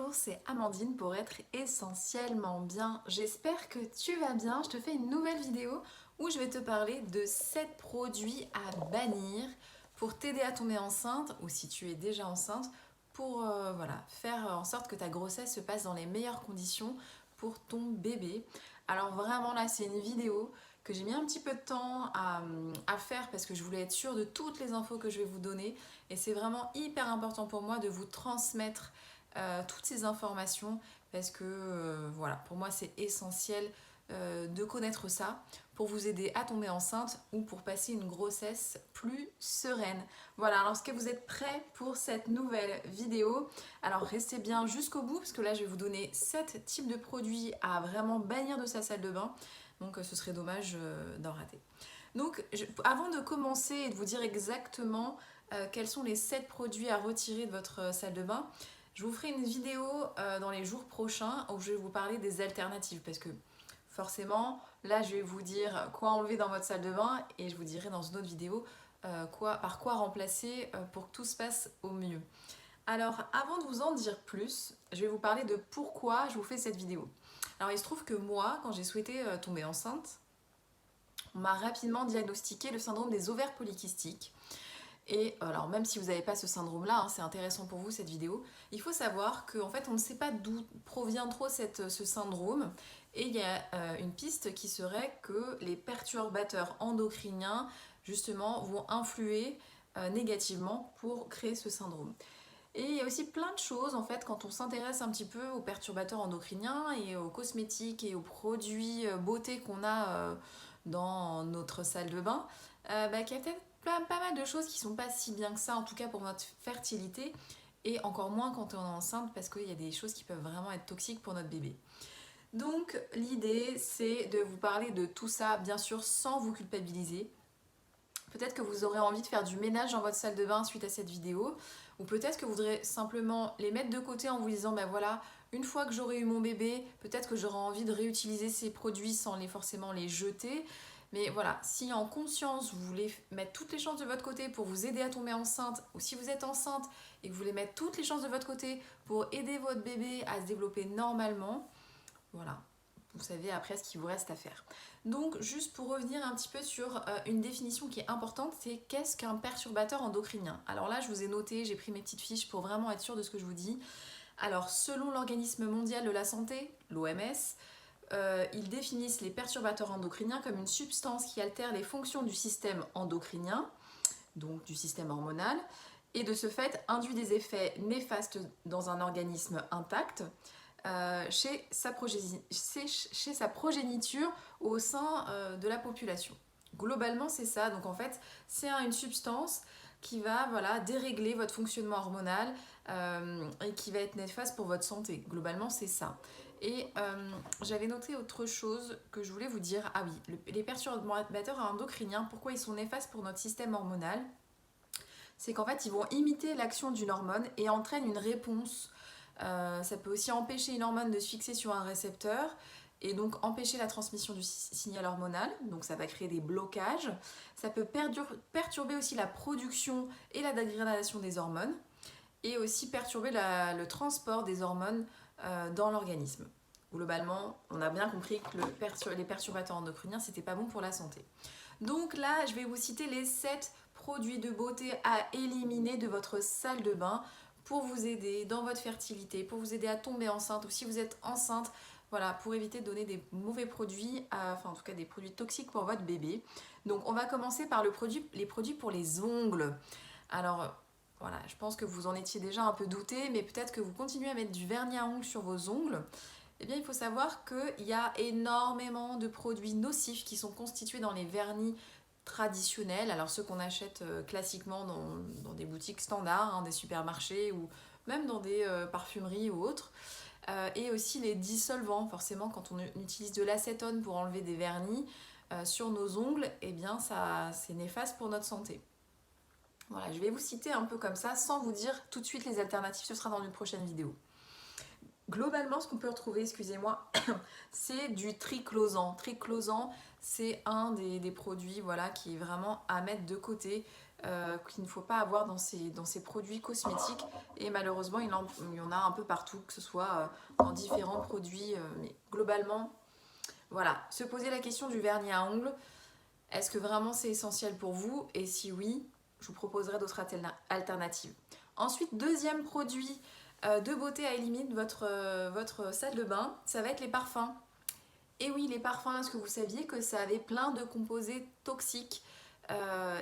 Bonjour, c'est Amandine pour être essentiellement bien. J'espère que tu vas bien. Je te fais une nouvelle vidéo où je vais te parler de 7 produits à bannir pour t'aider à tomber enceinte ou si tu es déjà enceinte pour faire en sorte que ta grossesse se passe dans les meilleures conditions pour ton bébé. Alors vraiment là c'est une vidéo que j'ai mis un petit peu de temps à faire parce que je voulais être sûre de toutes les infos que je vais vous donner et c'est vraiment hyper important pour moi de vous transmettre toutes ces informations parce que voilà, pour moi c'est essentiel de connaître ça pour vous aider à tomber enceinte ou pour passer une grossesse plus sereine. Voilà, alors est-ce que vous êtes prêts pour cette nouvelle vidéo? Alors restez bien jusqu'au bout parce que là je vais vous donner 7 types de produits à vraiment bannir de sa salle de bain. Donc ce serait dommage d'en rater. Donc avant de commencer et de vous dire exactement quels sont les 7 produits à retirer de votre salle de bain, je vous ferai une vidéo dans les jours prochains où je vais vous parler des alternatives parce que forcément, là je vais vous dire quoi enlever dans votre salle de bain et je vous dirai dans une autre vidéo par quoi remplacer pour que tout se passe au mieux. Alors avant de vous en dire plus, je vais vous parler de pourquoi je vous fais cette vidéo. Alors il se trouve que moi, quand j'ai souhaité tomber enceinte, on m'a rapidement diagnostiqué le syndrome des ovaires polykystiques. Et alors même si vous n'avez pas ce syndrome-là, hein, c'est intéressant pour vous cette vidéo, il faut savoir qu'en fait on ne sait pas d'où provient trop ce syndrome. Et il y a une piste qui serait que les perturbateurs endocriniens justement vont influer négativement pour créer ce syndrome. Et il y a aussi plein de choses en fait quand on s'intéresse un petit peu aux perturbateurs endocriniens et aux cosmétiques et aux produits beauté qu'on a dans notre salle de bain, qu'il y a peut-être pas mal de choses qui sont pas si bien que ça, en tout cas pour notre fertilité, et encore moins quand on est enceinte parce qu'il y a des choses qui peuvent vraiment être toxiques pour notre bébé. Donc l'idée c'est de vous parler de tout ça, bien sûr sans vous culpabiliser. Peut-être que vous aurez envie de faire du ménage dans votre salle de bain suite à cette vidéo, ou peut-être que vous voudrez simplement les mettre de côté en vous disant ben voilà, une fois que j'aurai eu mon bébé, peut-être que j'aurai envie de réutiliser ces produits sans forcément les jeter. Mais voilà, si en conscience vous voulez mettre toutes les chances de votre côté pour vous aider à tomber enceinte, ou si vous êtes enceinte et que vous voulez mettre toutes les chances de votre côté pour aider votre bébé à se développer normalement, voilà, vous savez après ce qu'il vous reste à faire. Donc juste pour revenir un petit peu sur une définition qui est importante, c'est qu'est-ce qu'un perturbateur endocrinien? Alors là je vous ai noté, j'ai pris mes petites fiches pour vraiment être sûre de ce que je vous dis. Alors selon l'Organisme mondial de la santé, l'OMS, ils définissent les perturbateurs endocriniens comme une substance qui altère les fonctions du système endocrinien, donc du système hormonal, et de ce fait induit des effets néfastes dans un organisme intact, chez sa progéniture au sein de la population. Globalement, c'est ça. Donc en fait, c'est une substance qui va dérégler votre fonctionnement hormonal et qui va être néfaste pour votre santé. Globalement, c'est ça. Et j'avais noté autre chose que je voulais vous dire. Ah oui, les perturbateurs endocriniens, pourquoi ils sont néfastes pour notre système hormonal? C'est qu'en fait, ils vont imiter l'action d'une hormone et entraînent une réponse. Ça peut aussi empêcher une hormone de se fixer sur un récepteur et donc empêcher la transmission du signal hormonal, donc ça va créer des blocages. Ça peut perturber aussi la production et la dégradation des hormones et aussi perturber le transport des hormones dans l'organisme. Globalement, on a bien compris que les perturbateurs endocriniens, c'était pas bon pour la santé. Donc là, je vais vous citer les 7 produits de beauté à éliminer de votre salle de bain pour vous aider dans votre fertilité, pour vous aider à tomber enceinte ou si vous êtes enceinte, voilà, pour éviter de donner des mauvais produits, enfin en tout cas des produits toxiques pour votre bébé. Donc on va commencer par les produits pour les ongles. Alors voilà, je pense que vous en étiez déjà un peu douté, mais peut-être que vous continuez à mettre du vernis à ongles sur vos ongles. Eh bien, il faut savoir qu'il y a énormément de produits nocifs qui sont constitués dans les vernis traditionnels, alors ceux qu'on achète classiquement dans des boutiques standards, hein, des supermarchés ou même dans des parfumeries ou autres, et aussi les dissolvants. Forcément, quand on utilise de l'acétone pour enlever des vernis sur nos ongles, eh bien c'est néfaste pour notre santé. Voilà, je vais vous citer un peu comme ça, sans vous dire tout de suite les alternatives, ce sera dans une prochaine vidéo. Globalement, ce qu'on peut retrouver, excusez-moi, c'est du triclosan. Triclosan, c'est un des produits qui est vraiment à mettre de côté qu'il ne faut pas avoir dans ces produits cosmétiques. Et malheureusement, il y en a un peu partout, que ce soit dans différents produits. Mais globalement, voilà. Se poser la question du vernis à ongles. Est-ce que vraiment c'est essentiel pour vous? Et si oui, je vous proposerai d'autres alternatives. Ensuite, deuxième produit de beauté à éliminer de votre salle de bain, ça va être les parfums. Et oui, les parfums, est-ce que vous saviez que ça avait plein de composés toxiques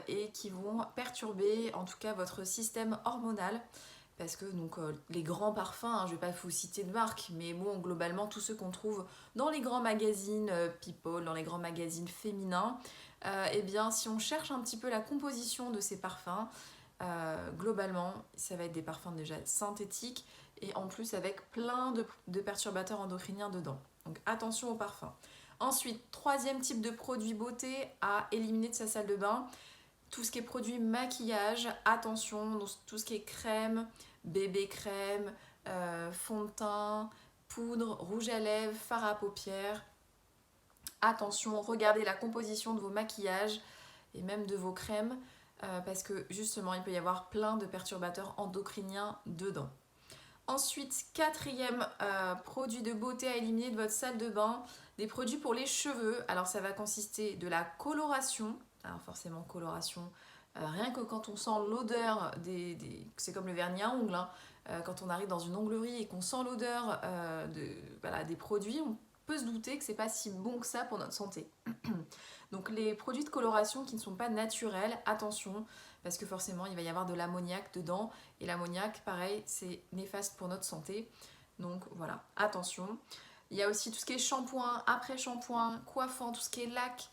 et qui vont perturber en tout cas votre système hormonal? Parce que donc les grands parfums, hein, je ne vais pas vous citer de marque, mais bon, globalement, tous ceux qu'on trouve dans les grands magazines People, dans les grands magazines féminins, eh bien, si on cherche un petit peu la composition de ces parfums, globalement, ça va être des parfums déjà synthétiques et en plus avec plein de perturbateurs endocriniens dedans. Donc attention aux parfums. Ensuite, troisième type de produit beauté à éliminer de sa salle de bain, tout ce qui est produit maquillage, attention, donc tout ce qui est crème, bébé crème, fond de teint, poudre, rouge à lèvres, fard à paupières. Attention, regardez la composition de vos maquillages et même de vos crèmes parce que justement il peut y avoir plein de perturbateurs endocriniens dedans. Ensuite, quatrième produit de beauté à éliminer de votre salle de bain, des produits pour les cheveux. Alors ça va consister de la coloration. Alors forcément coloration, rien que quand on sent l'odeur c'est comme le vernis à ongles, hein. Quand on arrive dans une onglerie et qu'on sent l'odeur des produits, on peut se douter que c'est pas si bon que ça pour notre santé. Donc les produits de coloration qui ne sont pas naturels, attention, parce que forcément il va y avoir de l'ammoniac dedans, et l'ammoniac, pareil, c'est néfaste pour notre santé. Donc voilà, attention. Il y a aussi tout ce qui est shampoing, après-shampoing, coiffant, tout ce qui est lac.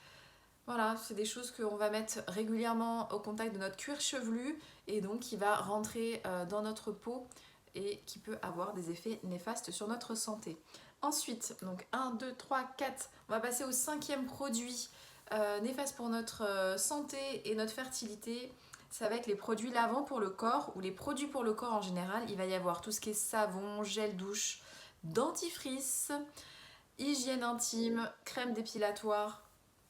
Voilà, c'est des choses qu'on va mettre régulièrement au contact de notre cuir chevelu et donc qui va rentrer dans notre peau et qui peut avoir des effets néfastes sur notre santé. Ensuite, donc 1, 2, 3, 4, on va passer au cinquième produit néfaste pour notre santé et notre fertilité. Ça va être les produits lavants pour le corps ou les produits pour le corps en général. Il va y avoir tout ce qui est savon, gel douche, dentifrice, hygiène intime, crème dépilatoire.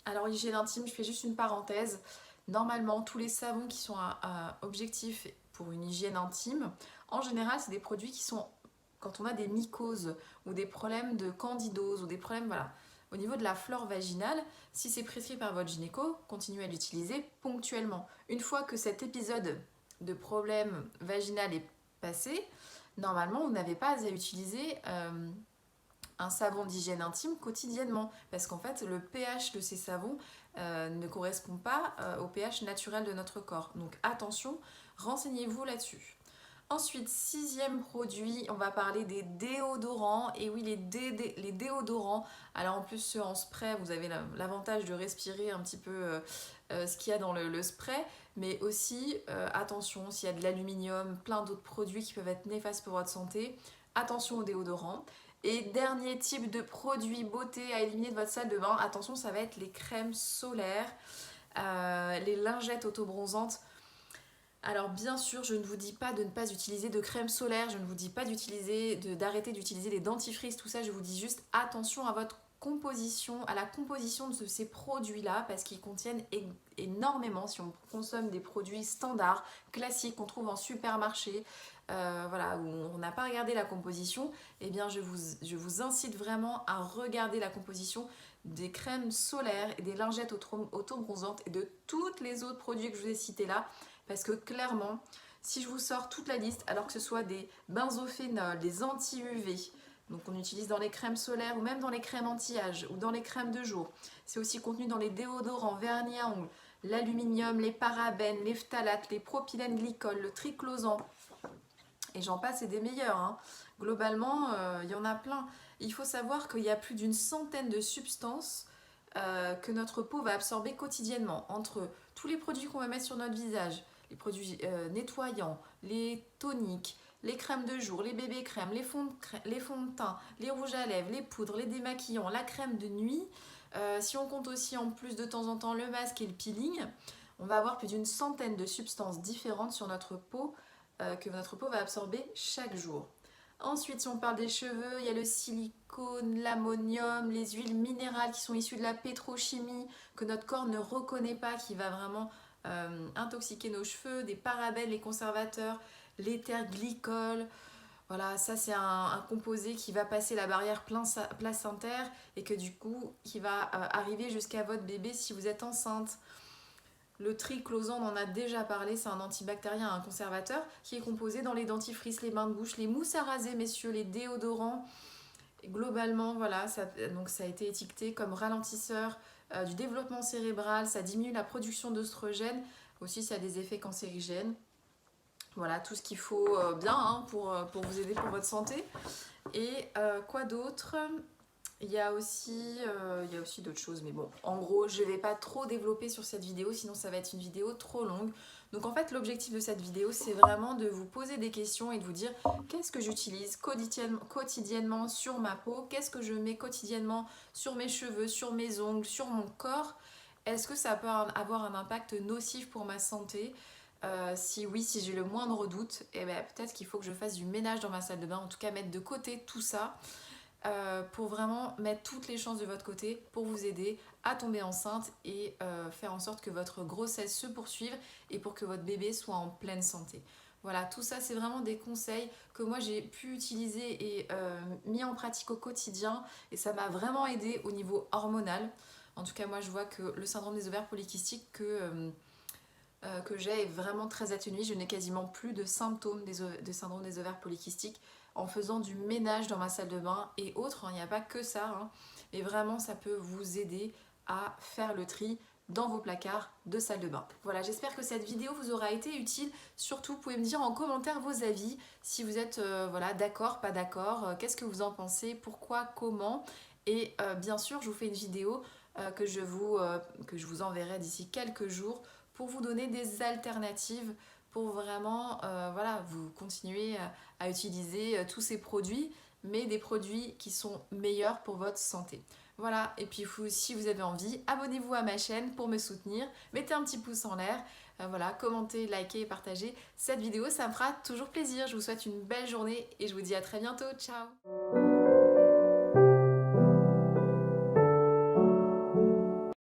Alors hygiène intime, je fais juste une parenthèse. Normalement, tous les savons qui sont à objectif pour une hygiène intime, en général, c'est des produits qui sont, quand on a des mycoses ou des problèmes de candidose ou des problèmes, voilà, au niveau de la flore vaginale, si c'est prescrit par votre gynéco, continuez à l'utiliser ponctuellement. Une fois que cet épisode de problème vaginal est passé, normalement, vous n'avez pas à utiliser un savon d'hygiène intime quotidiennement parce qu'en fait le pH de ces savons ne correspond pas au pH naturel de notre corps. Donc attention, renseignez-vous là-dessus. Ensuite, sixième produit, on va parler des déodorants. Et oui, les déodorants, alors en plus ceux en spray, vous avez l'avantage de respirer un petit peu ce qu'il y a dans le spray, mais aussi attention, s'il y a de l'aluminium, plein d'autres produits qui peuvent être néfastes pour votre santé, attention aux déodorants. Et dernier type de produit beauté à éliminer de votre salle de bain, attention, ça va être les crèmes solaires, les lingettes autobronzantes. Alors bien sûr, je ne vous dis pas de ne pas utiliser de crème solaire, je ne vous dis pas d'arrêter d'utiliser les dentifrices, tout ça, je vous dis juste attention à votre composition, à la composition de ces produits-là, parce qu'ils contiennent énormément, si on consomme des produits standards, classiques, qu'on trouve en supermarché, voilà, où on n'a pas regardé la composition, eh bien je vous incite vraiment à regarder la composition des crèmes solaires et des lingettes autobronzantes et de tous les autres produits que je vous ai cités là, parce que clairement, si je vous sors toute la liste, alors que ce soit des benzophénols, des anti-UV, donc on utilise dans les crèmes solaires ou même dans les crèmes anti-âge ou dans les crèmes de jour, c'est aussi contenu dans les déodorants, vernis à ongles, l'aluminium, les parabènes, les phtalates, les propylène glycol, le triclosan, et j'en passe et des meilleurs, hein. Globalement, il y en a plein. Il faut savoir qu'il y a plus d'une centaine de substances que notre peau va absorber quotidiennement, entre tous les produits qu'on va mettre sur notre visage, les produits nettoyants, les toniques, les crèmes de jour, les bébés crèmes, les fonds de teint, les rouges à lèvres, les poudres, les démaquillants, la crème de nuit. Si on compte aussi en plus de temps en temps le masque et le peeling, on va avoir plus d'une centaine de substances différentes sur notre peau que notre peau va absorber chaque jour. Ensuite, si on parle des cheveux, il y a le silicone, l'ammonium, les huiles minérales qui sont issues de la pétrochimie, que notre corps ne reconnaît pas, qui va vraiment intoxiquer nos cheveux, des parabènes, les conservateurs, l'éther glycol. Voilà, ça c'est un composé qui va passer la barrière placentaire et que du coup qui va arriver jusqu'à votre bébé si vous êtes enceinte. Le triclosan, on en a déjà parlé, c'est un antibactérien, un conservateur qui est composé dans les dentifrices, les bains de bouche, les mousses à raser, messieurs, les déodorants. Et globalement, voilà, donc ça a été étiqueté comme ralentisseur du développement cérébral, ça diminue la production d'œstrogènes, aussi ça a des effets cancérigènes. Voilà, tout ce qu'il faut bien hein, pour vous aider pour votre santé. Et quoi d'autre ? Il y a aussi d'autres choses, mais bon, en gros, je ne vais pas trop développer sur cette vidéo, sinon ça va être une vidéo trop longue. Donc en fait, l'objectif de cette vidéo, c'est vraiment de vous poser des questions et de vous dire qu'est-ce que j'utilise quotidiennement sur ma peau, qu'est-ce que je mets quotidiennement sur mes cheveux, sur mes ongles, sur mon corps. Est-ce que ça peut avoir un impact nocif pour ma santé ? Si oui, si j'ai le moindre doute, eh ben, peut-être qu'il faut que je fasse du ménage dans ma salle de bain, en tout cas mettre de côté tout ça. Pour vraiment mettre toutes les chances de votre côté pour vous aider à tomber enceinte et faire en sorte que votre grossesse se poursuive et pour que votre bébé soit en pleine santé. Voilà, tout ça c'est vraiment des conseils que moi j'ai pu utiliser et mis en pratique au quotidien et ça m'a vraiment aidé au niveau hormonal. En tout cas moi je vois que le syndrome des ovaires polykystiques que j'ai est vraiment très atténué. Je n'ai quasiment plus de symptômes de syndrome des ovaires polykystiques en faisant du ménage dans ma salle de bain et autres, il n'y a pas que ça, hein, mais vraiment ça peut vous aider à faire le tri dans vos placards de salle de bain. Voilà, j'espère que cette vidéo vous aura été utile. Surtout, vous pouvez me dire en commentaire vos avis, si vous êtes voilà, d'accord, pas d'accord, qu'est-ce que vous en pensez, pourquoi, comment. Et bien sûr, je vous fais une vidéo que je vous enverrai d'ici quelques jours pour vous donner des alternatives pour vraiment voilà, vous continuer à utiliser tous ces produits, mais des produits qui sont meilleurs pour votre santé. Voilà, et puis si vous avez envie, abonnez-vous à ma chaîne pour me soutenir, mettez un petit pouce en l'air, voilà, commentez, likez et partagez cette vidéo, ça me fera toujours plaisir. Je vous souhaite une belle journée et je vous dis à très bientôt, ciao!